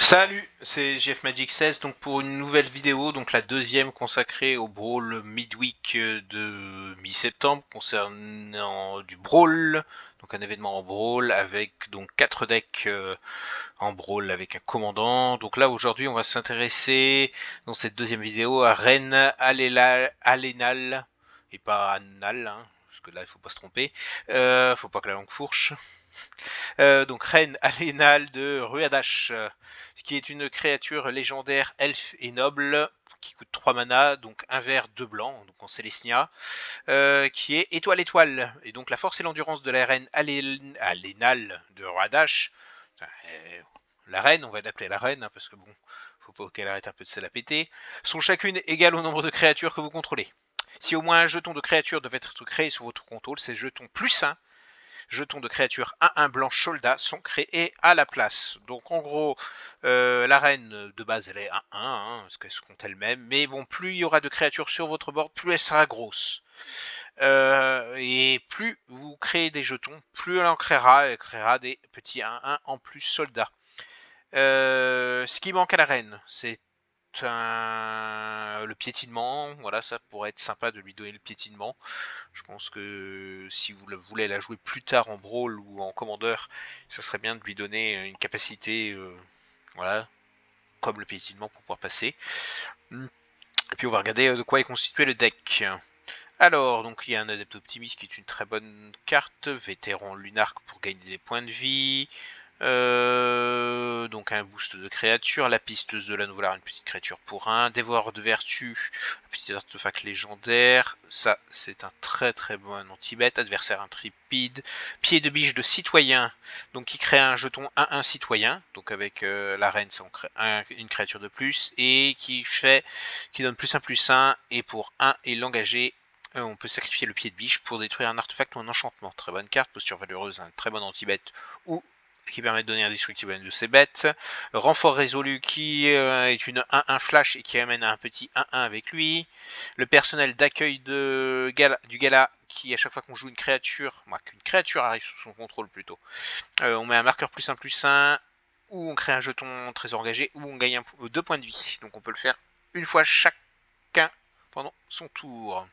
Salut, c'est GF Magic 16 donc pour une nouvelle vidéo, donc la deuxième consacrée au Brawl Midweek de mi-septembre concernant du Brawl, donc un événement en Brawl avec donc 4 decks en Brawl avec un commandant. Donc là aujourd'hui on va s'intéresser dans cette deuxième vidéo à Reine Alénal et pas Annal, hein, parce que là il faut pas se tromper, faut pas que la langue fourche. Donc Reine Alénal de Ruadash, qui est une créature légendaire elfe et noble qui coûte 3 mana, donc un vert, 2 blancs, donc en Célestia, qui est étoile. Et donc la force et l'endurance de la reine Alénal de Ruadash, la reine, on va l'appeler la reine, hein, parce que bon, faut pas qu'elle arrête un peu de se la péter, sont chacune égales au nombre de créatures que vous contrôlez. Si au moins un jeton de créature devait être créé sous votre contrôle, ces jetons plus 1 jetons de créatures 1-1 blanche soldat sont créés à la place. Donc en gros, la reine de base elle est 1-1, hein, parce qu'elle se compte elle-même, mais bon, plus il y aura de créatures sur votre board, plus elle sera grosse. Et plus vous créez des jetons, plus elle créera des petits 1-1 en plus soldats. Ce qui manque à la reine, c'est le piétinement. Voilà, ça pourrait être sympa de lui donner le piétinement. Je pense que si vous voulez la jouer plus tard en brawl ou en commandeur, ça serait bien de lui donner une capacité, voilà, comme le piétinement pour pouvoir passer. Et puis on va regarder de quoi est constitué le deck. Alors, donc il y a un adepte optimiste qui est une très bonne carte, vétéran lunarque pour gagner des points de vie, donc un boost de créature, la pisteuse de la nouvelle une petite créature pour un, dévoreur de vertu, un petit artefact légendaire, ça c'est un très bon anti-bête, adversaire intrépide, pied de biche de citoyen, donc qui crée un jeton 1-1 citoyen, donc avec la reine ça on crée une créature de plus, et qui donne +1/+1, et pour 1 et l'engager, on peut sacrifier le pied de biche pour détruire un artefact ou un enchantement. Très bonne carte, posture valeureuse, un très bon anti-bête ou qui permet de donner indestructible à une de ses bêtes. Renfort résolu qui est une 1-1 flash et qui amène un petit 1-1 avec lui. Le personnel d'accueil du gala qui, à chaque fois qu'on joue une créature, qu'une créature arrive sous son contrôle plutôt, on met un marqueur +1/+1, ou on crée un jeton très engagé, ou on gagne 2 points de vie. Donc on peut le faire une fois chacun pendant son tour.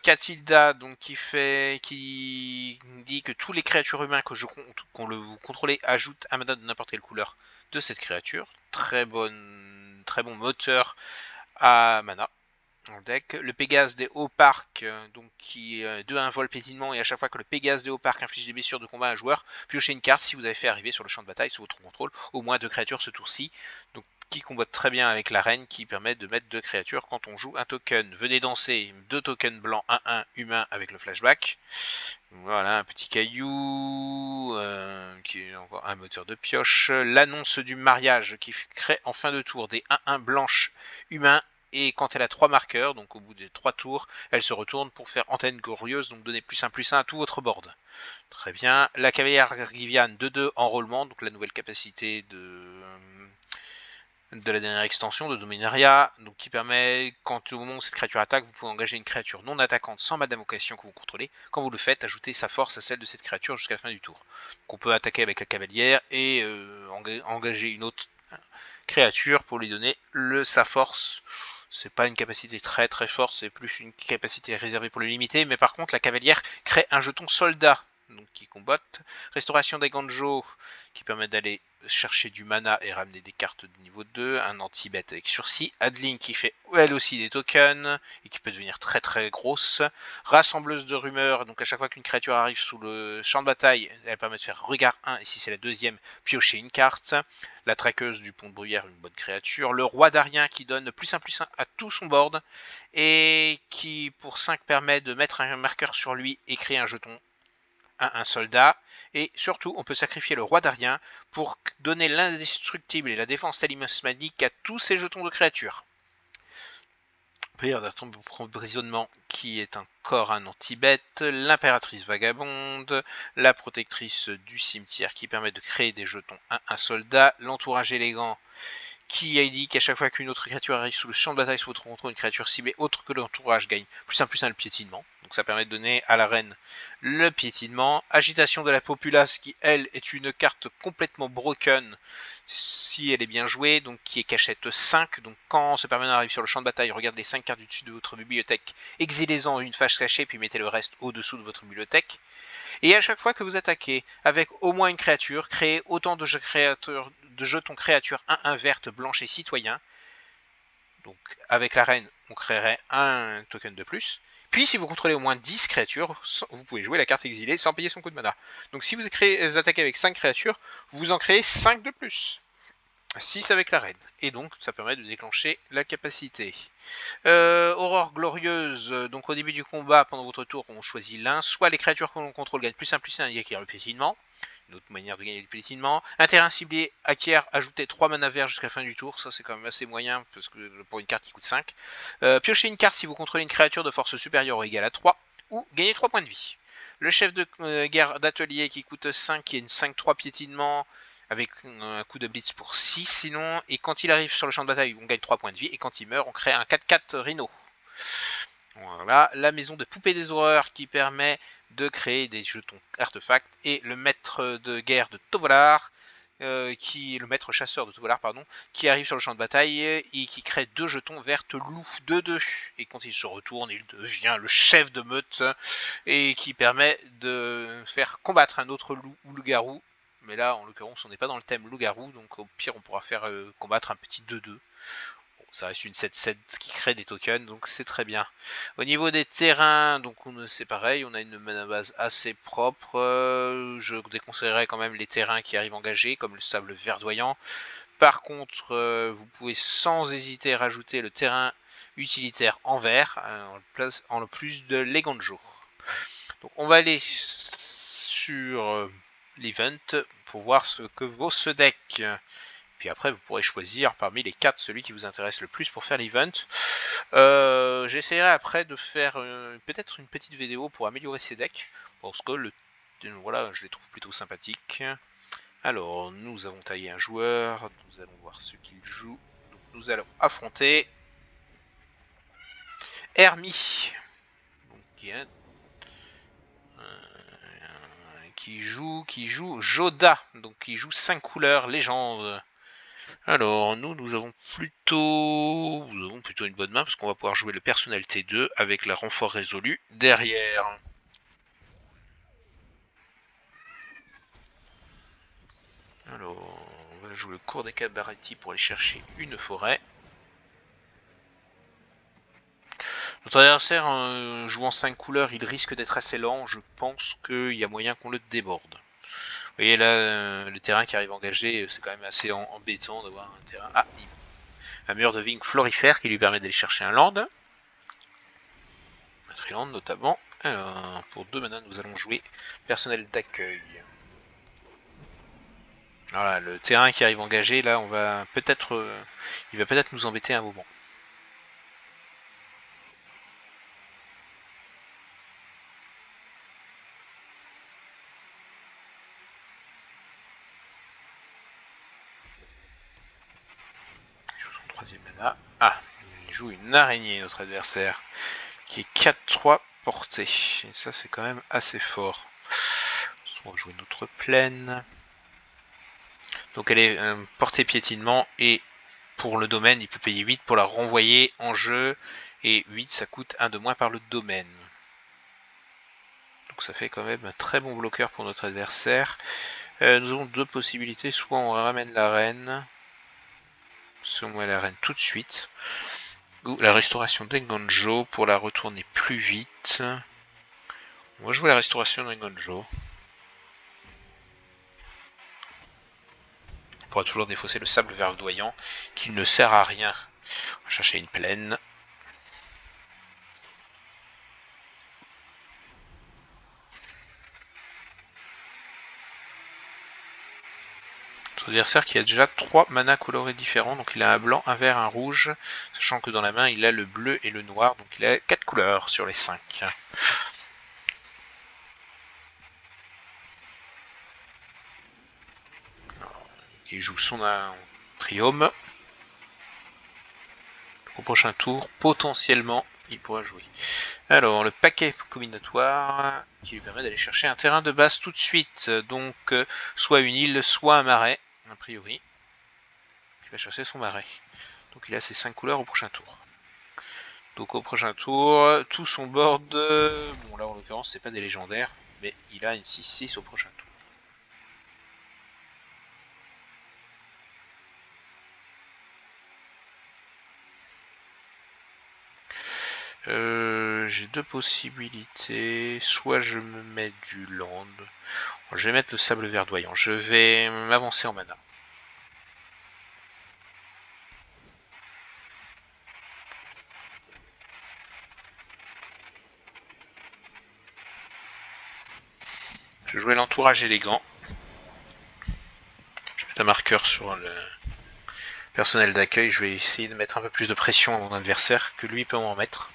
Catilda, donc qui dit que tous les créatures humains vous contrôlez ajoutent un mana de n'importe quelle couleur de cette créature. Très bon moteur à mana dans le deck. Le Pégase des Hauts Parcs, donc qui est 2-1 vol pétinement, et à chaque fois que le Pégase des Hauts Parcs inflige des blessures de combat à un joueur, piochez une carte si vous avez fait arriver sur le champ de bataille sous votre contrôle au moins 2 créatures ce tour-ci. Donc qui combotte très bien avec la reine qui permet de mettre 2 créatures quand on joue un token. Venez danser, 2 tokens blancs 1-1 humain avec le flashback. Voilà, un petit caillou, qui est encore un moteur de pioche. L'annonce du mariage qui crée en fin de tour des 1-1 blanches humains, et quand elle a 3 marqueurs, donc au bout des 3 tours, elle se retourne pour faire antenne glorieuse, donc donner +1/+1 à tout votre board. Très bien. La cavalière Riviane 2-2 enrôlement, donc la nouvelle capacité de la dernière extension de Dominaria, donc qui permet, quand au moment où cette créature attaque, vous pouvez engager une créature non attaquante sans madame-vocation que vous contrôlez. Quand vous le faites, ajoutez sa force à celle de cette créature jusqu'à la fin du tour. Donc on peut attaquer avec la cavalière et engager une autre créature pour lui donner sa force. C'est pas une capacité très forte, c'est plus une capacité réservée pour le limiter, mais par contre la cavalière crée un jeton soldat, donc qui combatte. Restauration des Ganjo, qui permet d'aller chercher du mana et ramener des cartes de niveau 2, un anti-bête avec sursis, Adeline qui fait elle aussi des tokens et qui peut devenir très grosse, rassembleuse de rumeurs, donc à chaque fois qu'une créature arrive sous le champ de bataille, elle permet de faire regard 1 et si c'est la deuxième, piocher une carte, la traqueuse du pont de bruyère, une bonne créature, le roi d'Arien qui donne +1/+1 à tout son board et qui pour 5 permet de mettre un marqueur sur lui et créer un jeton un soldat, et surtout on peut sacrifier le roi d'Arien pour donner l'indestructible et la défense talismanique à tous ces jetons de créatures. D'emprisonnement qui est encore un anti-bête, l'impératrice vagabonde, la protectrice du cimetière qui permet de créer des jetons 1-1 soldat, l'entourage élégant qui indique à chaque fois qu'une autre créature arrive sous le champ de bataille sous votre contrôle, une créature ciblée autre que l'entourage gagne +1/+1 le piétinement. Donc ça permet de donner à la reine le piétinement. Agitation de la populace qui, elle, est une carte complètement broken si elle est bien jouée, donc qui est cachette 5. Donc quand ce permanent arrive sur le champ de bataille, regardez les 5 cartes du dessus de votre bibliothèque, exilez-en une face cachée, puis mettez le reste au-dessous de votre bibliothèque. Et à chaque fois que vous attaquez avec au moins une créature, créez autant de jetons créatures 1/1 verte, blanche et citoyen. Donc avec la reine, on créerait un token de plus. Puis si vous contrôlez au moins 10 créatures, vous pouvez jouer la carte exilée sans payer son coup de mana. Donc si vous attaquez avec 5 créatures, vous en créez 5 de plus. 6 avec la reine. Et donc ça permet de déclencher la capacité. Aurore glorieuse, donc au début du combat, pendant votre tour, on choisit l'un. Soit les créatures que l'on contrôle gagnent +1/+1 et acquièrent le piétinement. Une autre manière de gagner du piétinement. Un terrain ciblé acquiert, ajoutez 3 mana verts jusqu'à la fin du tour. Ça c'est quand même assez moyen parce que pour une carte qui coûte 5. Piochez une carte si vous contrôlez une créature de force supérieure ou égale à 3. Ou gagnez 3 points de vie. Le chef de guerre d'atelier qui coûte 5, qui est une 5-3 piétinement, avec un coup de blitz pour 6 sinon, et quand il arrive sur le champ de bataille, on gagne 3 points de vie, et quand il meurt, on crée un 4-4 Rhino. Voilà, la maison de poupée des horreurs qui permet de créer des jetons artefacts, et le maître de guerre de Tovolar, le maître chasseur de Tovolar, pardon, qui arrive sur le champ de bataille et qui crée 2 jetons vertes loup 2/2. Et quand il se retourne, il devient le chef de meute et qui permet de faire combattre un autre loup ou loup-garou. Mais là, en l'occurrence, on n'est pas dans le thème loup-garou, donc au pire, on pourra faire combattre un petit 2/2. Bon, ça reste une 7/7 qui crée des tokens, donc c'est très bien. Au niveau des terrains, donc c'est pareil, on a une mana base assez propre. Je déconseillerais quand même les terrains qui arrivent engagés, comme le sable verdoyant. Par contre, vous pouvez sans hésiter rajouter le terrain utilitaire en vert, en plus de l'Egonjo. Donc on va aller sur l'event pour voir ce que vaut ce deck. Puis après, vous pourrez choisir parmi les 4 celui qui vous intéresse le plus pour faire l'event. J'essaierai après de faire peut-être une petite vidéo pour améliorer ces decks, parce que voilà, je les trouve plutôt sympathiques. Alors, nous avons taillé un joueur, nous allons voir ce qu'il joue. Donc, nous allons affronter Hermie, donc, qui joue Joda, donc qui joue 5 couleurs légende. Alors, nous avons plutôt une bonne main parce qu'on va pouvoir jouer le personnel T2 avec la renfort résolu derrière. Alors, on va jouer le cours des Cabaretti pour aller chercher une forêt. Notre adversaire, jouant 5 couleurs, il risque d'être assez lent. Je pense qu'il y a moyen qu'on le déborde. Vous voyez là, le terrain qui arrive engagé, c'est quand même assez embêtant d'avoir un terrain. Ah, un mur de vigne florifère qui lui permet d'aller chercher un land. Un triland notamment. Alors, pour 2 mana, nous allons jouer personnel d'accueil. Voilà, le terrain qui arrive engagé, là, il va peut-être nous embêter un moment. Il joue son 3ème mana. Ah, il joue une araignée, notre adversaire, qui est 4-3 portée. Et ça, c'est quand même assez fort. On va jouer notre plaine. Donc elle est portée piétinement, et pour le domaine, il peut payer 8 pour la renvoyer en jeu, et 8 ça coûte 1 de moins par le domaine. Donc ça fait quand même un très bon bloqueur pour notre adversaire. Nous avons 2 possibilités, soit on ramène la reine, soit on met la reine tout de suite, ou la restauration d'Engonjo pour la retourner plus vite. On va jouer la restauration d'Engonjo. On pourra toujours défausser le sable verdoyant qui ne sert à rien. On va chercher une plaine. Notre adversaire qui a déjà 3 manas colorés différents, donc il a un blanc, un vert, un rouge, sachant que dans la main il a le bleu et le noir, donc il a 4 couleurs sur les 5. Alors, il joue son triome. au prochain tour, potentiellement, il pourra jouer. Alors, le paquet combinatoire qui lui permet d'aller chercher un terrain de base tout de suite. Donc, soit une île, soit un marais, a priori. Il va chercher son marais. Donc, il a ses 5 couleurs au prochain tour. Donc, au prochain tour, tout son board. Bon, là en l'occurrence, c'est pas des légendaires, mais il a une 6-6 au prochain tour. J'ai deux possibilités. Soit je me mets du land. Bon, je vais mettre le sable verdoyant. Je vais m'avancer en mana. Je vais jouer l'entourage élégant. Je vais mettre un marqueur sur le personnel d'accueil. Je vais essayer de mettre un peu plus de pression à mon adversaire que lui peut m'en mettre.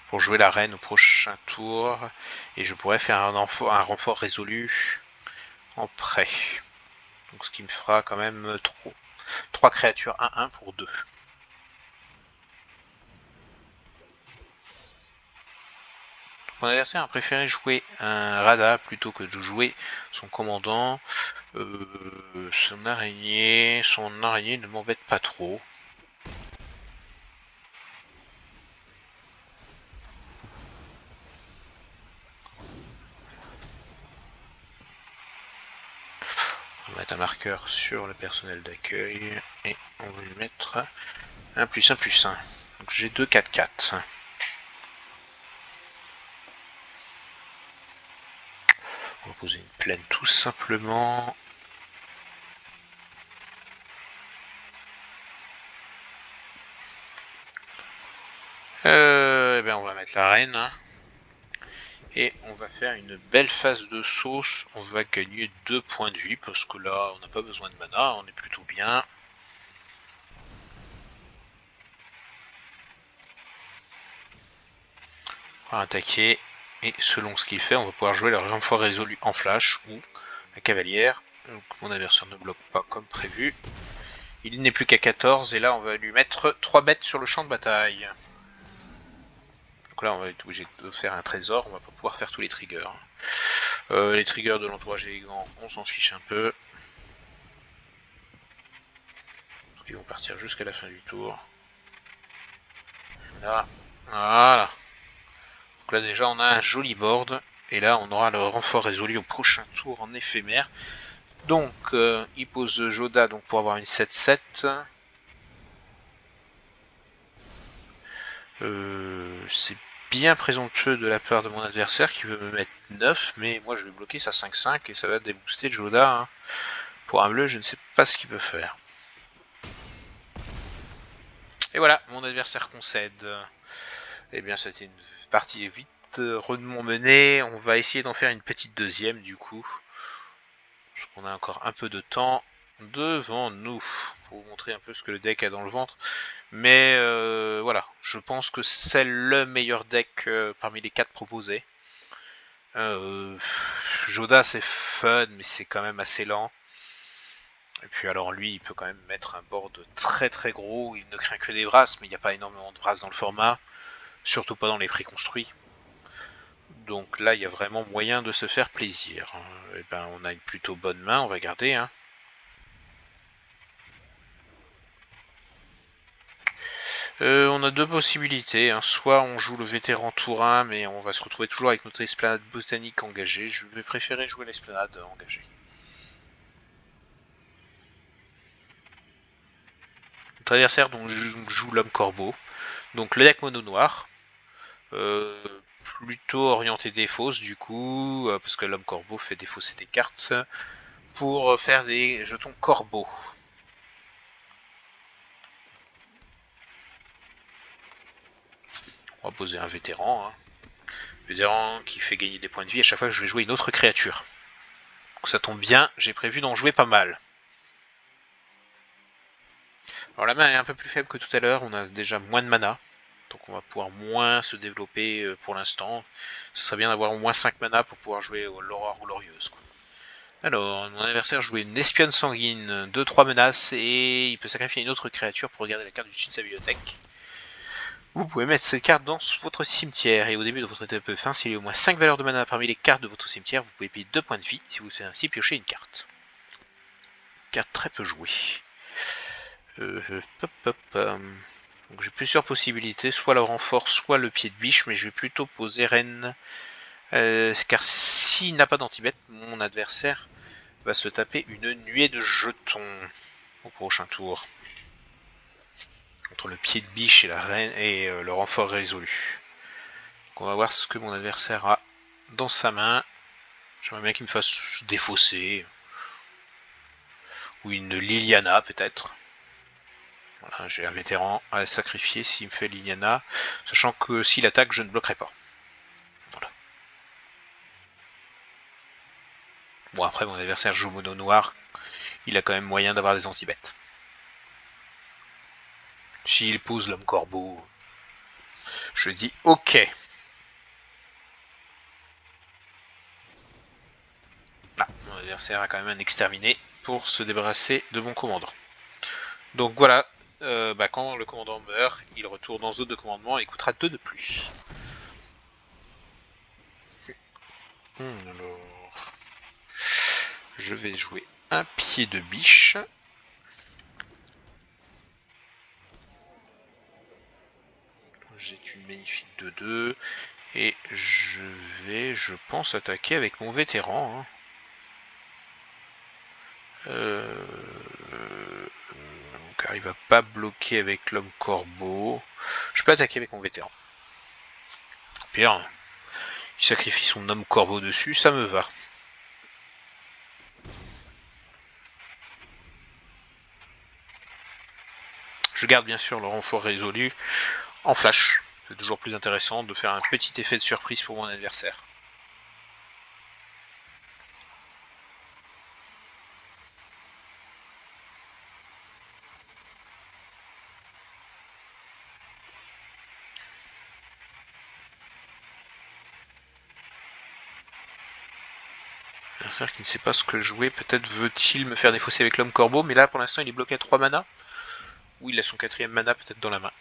Pour jouer la reine au prochain tour. Et je pourrais faire un renfort résolu en prêt. Donc ce qui me fera quand même 3 créatures 1-1 pour 2. Mon adversaire a préféré jouer un Rada plutôt que de jouer son commandant. Son araignée ne m'embête pas trop. On va mettre un marqueur sur le personnel d'accueil et on va lui mettre un +1/+1. Donc j'ai 2 4-4. On va poser une plaine tout simplement. On va mettre la reine. Et on va faire une belle phase de sauce. On va gagner 2 points de vie parce que là on n'a pas besoin de mana, on est plutôt bien. On va attaquer et selon ce qu'il fait, on va pouvoir jouer le renfort résolu en flash ou la cavalière. Donc mon adversaire ne bloque pas comme prévu. Il n'est plus qu'à 14 et là on va lui mettre 3 bêtes sur le champ de bataille. Donc là on va être obligé de faire un trésor, on va pas pouvoir faire tous les triggers. Les triggers de l'entourage élégant, on s'en fiche un peu. Parce qu'ils vont partir jusqu'à la fin du tour. Là, voilà. Donc là déjà on a un joli board. Et là on aura le renfort résolu au prochain tour en éphémère. Donc il pose Joda donc pour avoir une 7-7. C'est bien présomptueux de la part de mon adversaire qui veut me mettre 9, mais moi je vais bloquer sa 5-5 et ça va débooster Joda. Hein. Pour un bleu, je ne sais pas ce qu'il peut faire. Et voilà, mon adversaire concède. Eh bien, c'était une partie vite rondement menée. On va essayer d'en faire une petite deuxième du coup. Parce qu'on a encore un peu de temps devant nous. Pour vous montrer un peu ce que le deck a dans le ventre. Mais voilà, je pense que c'est le meilleur deck parmi les 4 proposés. Joda c'est fun, mais c'est quand même assez lent. Et puis alors lui, il peut quand même mettre un board très très gros. Il ne craint que des brasses, mais il n'y a pas énormément de brasses dans le format. Surtout pas dans les préconstruits. Donc là, il y a vraiment moyen de se faire plaisir. Et ben, on a une plutôt bonne main, on va garder. Hein. On a deux possibilités. Hein. Soit on joue le vétéran Tourin, mais on va se retrouver toujours avec notre esplanade botanique engagée. Je vais préférer jouer l'esplanade engagée. Notre adversaire donc, joue l'homme corbeau. Donc le deck mono noir. Plutôt orienté défausse du coup, parce que l'homme corbeau fait défausser des cartes pour faire des jetons corbeaux. On va poser un vétéran. Hein. Vétéran qui fait gagner des points de vie à chaque fois que je vais jouer une autre créature. Donc ça tombe bien, j'ai prévu d'en jouer pas mal. Alors la main est un peu plus faible que tout à l'heure, on a déjà moins de mana. Donc on va pouvoir moins se développer pour l'instant. Ce serait bien d'avoir au moins 5 mana pour pouvoir jouer l'aurore glorieuse. Alors, mon adversaire jouait une espionne sanguine, 2-3 menaces, et il peut sacrifier une autre créature pour regarder la carte du dessus de sa bibliothèque. Vous pouvez mettre cette carte dans votre cimetière, et au début de votre étape de fin, s'il y a au moins 5 valeurs de mana parmi les cartes de votre cimetière, vous pouvez payer 2 points de vie si vous savez ainsi piocher une carte. Carte très peu jouée. Donc j'ai plusieurs possibilités, soit le renfort, soit le pied de biche, mais je vais plutôt poser reine. Car s'il n'a pas d'anti-bête, mon adversaire va se taper une nuée de jetons au prochain tour. Entre le pied de biche et la reine et le renfort résolu. Donc on va voir ce que mon adversaire a dans sa main. J'aimerais bien qu'il me fasse défausser. Ou une Liliana peut-être. Voilà, j'ai un vétéran à sacrifier s'il me fait Liliana. Sachant que s'il attaque, je ne bloquerai pas. Voilà. Bon après mon adversaire joue mono noir. Il a quand même moyen d'avoir des anti-bêtes. S'il pose l'homme corbeau, je dis ok. Ah, mon adversaire a quand même un exterminé pour se débarrasser de mon commandant. Donc voilà, quand le commandant meurt, il retourne en zone de commandement et coûtera 2 de plus. Alors, je vais jouer un pied de biche. J'ai une magnifique 2-2. Et je vais, je pense, attaquer avec mon vétéran. Car il va pas bloquer avec l'homme corbeau. Je peux attaquer avec mon vétéran. Pire, il sacrifie son homme corbeau dessus, ça me va. Je garde bien sûr le renfort résolu en flash. C'est toujours plus intéressant de faire un petit effet de surprise pour mon adversaire. L'adversaire qui ne sait pas ce que jouer, peut-être veut-il me faire défausser avec l'homme corbeau, mais là pour l'instant il est bloqué à 3 mana. Ou il a son 4ème mana peut-être dans la main.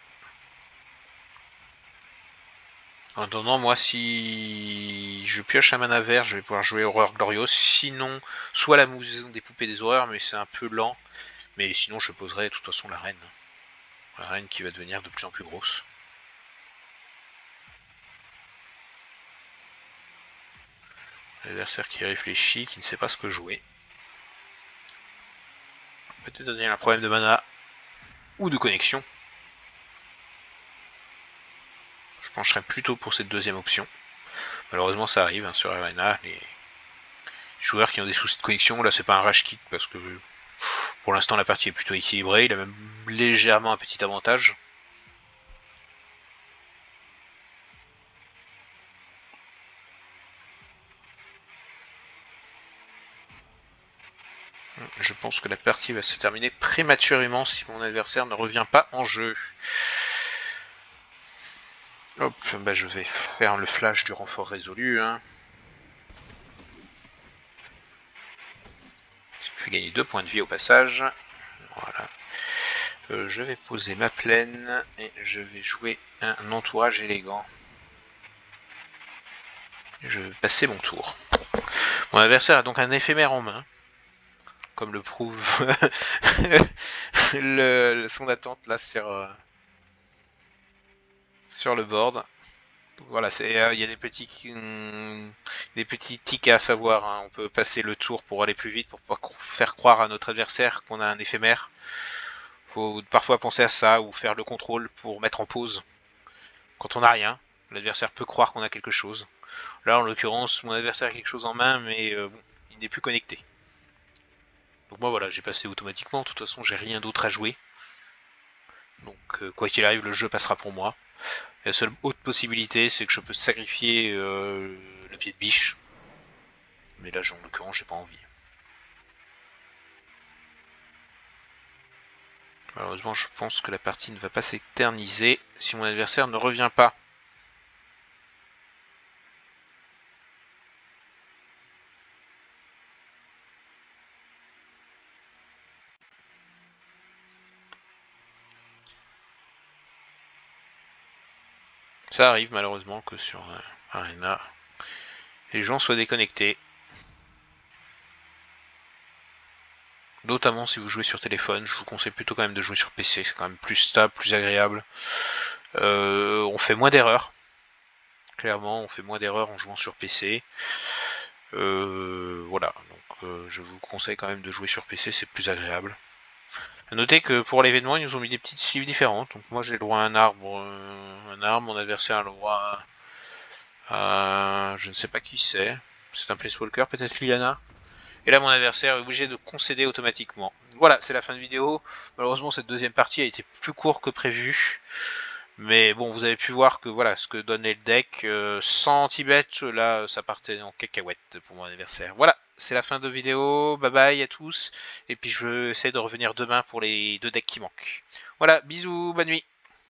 En attendant, moi, si je pioche un mana vert, je vais pouvoir jouer Horreur Gloriose. Sinon, soit la maison des poupées des horreurs, mais c'est un peu lent. Mais sinon, je poserai de toute façon la reine. La reine qui va devenir de plus en plus grosse. L'adversaire qui réfléchit, qui ne sait pas ce que jouer. Peut-être il y a un problème de mana ou de connexion. Je pencherai plutôt pour cette deuxième option. Malheureusement, ça arrive sur Arena. Les joueurs qui ont des soucis de connexion, là, c'est pas un rage kit parce que pour l'instant, la partie est plutôt équilibrée. Il a même légèrement un petit avantage. Je pense que la partie va se terminer prématurément si mon adversaire ne revient pas en jeu. Hop, je vais faire le flash du renfort résolu. Ça me fait gagner 2 points de vie au passage. Voilà. Je vais poser ma plaine et je vais jouer un entourage élégant. Je vais passer mon tour. Mon adversaire a donc un éphémère en main, comme le prouve son attente là sur le board. Voilà, il y a des petits tics à savoir. Hein. On peut passer le tour pour aller plus vite, pour pas faire croire à notre adversaire qu'on a un éphémère. Faut parfois penser à ça ou faire le contrôle pour mettre en pause. Quand on n'a rien, l'adversaire peut croire qu'on a quelque chose. Là, en l'occurrence, mon adversaire a quelque chose en main, mais bon, il n'est plus connecté. Donc moi voilà, j'ai passé automatiquement. De toute façon, j'ai rien d'autre à jouer. Donc quoi qu'il arrive, le jeu passera pour moi. La seule autre possibilité, c'est que je peux sacrifier le pied de biche. Mais là, en l'occurrence, j'ai pas envie. Malheureusement, je pense que la partie ne va pas s'éterniser si mon adversaire ne revient pas. Ça arrive malheureusement que sur Arena, les gens soient déconnectés. Notamment si vous jouez sur téléphone, je vous conseille plutôt quand même de jouer sur PC, c'est quand même plus stable, plus agréable. On fait moins d'erreurs. Clairement, on fait moins d'erreurs en jouant sur PC. Voilà, donc je vous conseille quand même de jouer sur PC, c'est plus agréable. A noter que pour l'événement, ils nous ont mis des petites sleeves différentes. Donc moi j'ai le droit à un arbre, mon adversaire a le droit à... je ne sais pas qui c'est. C'est un Placewalker, peut-être Liliana. Et là, mon adversaire est obligé de concéder automatiquement. Voilà, c'est la fin de vidéo. Malheureusement, cette deuxième partie a été plus courte que prévu. Mais bon, vous avez pu voir que voilà ce que donnait le deck. Sans Tibet, là, ça partait en cacahuète pour mon adversaire. Voilà, c'est la fin de vidéo. Bye bye à tous. Et puis, je vais essayer de revenir demain pour les 2 decks qui manquent. Voilà, bisous, bonne nuit.